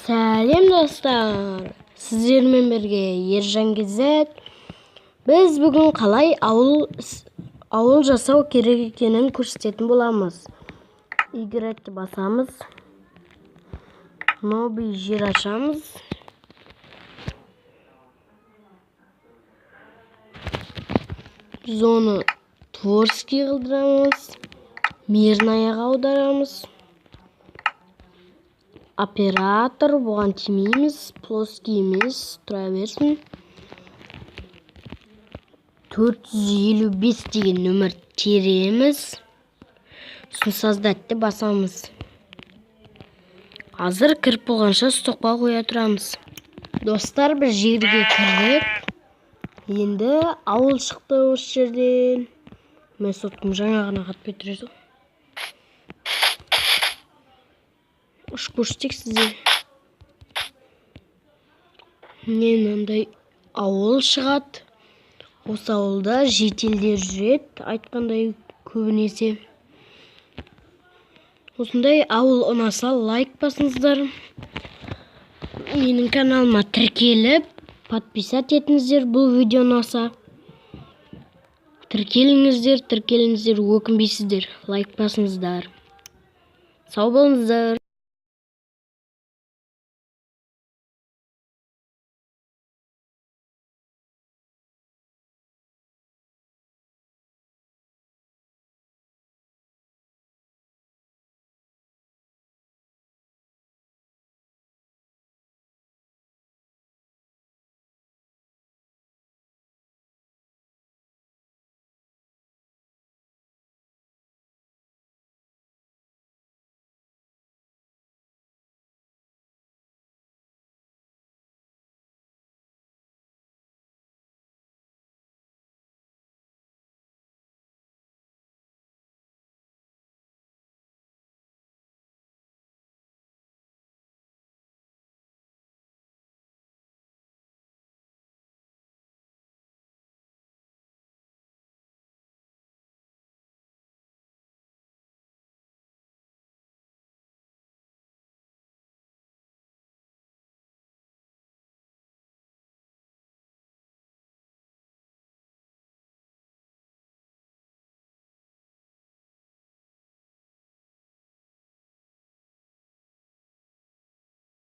Сәлем достар, сіздермен бірге Ержан Кезет. Біз бүгін қалай ауыл жасау керек екенін көрсететін боламыз. Y-ті басамыз, новый жер ашамыз. Зоны творческий қылдырамыз, мирнаяға аударамыз. Оператор бұған тимейміз, плоский емес, тұра берсін. 455 деген нөмір тереміз. Сосын создатты басамыз. Азыр кіріп болғанша стоққа қоя тұрамыз. Достар, бір жерге кірдік. Енді ауыл шықты осы жерден. Мен соттым жаңағына қатып кетіреді. Үш көрсетек сізде. Мынандай ауыл шығады. Осы ауылда жетелдер жүреді, айтқандай көбінесе. Осындай ауыл ұнаса лайк басыңыздар. Менің каналыма тіркеліп, подписать етіңіздер бұл видео ұнаса. Тіркеліңіздер, өкінбейсіздер. Лайк басыңыздар. Сау болыңыздар.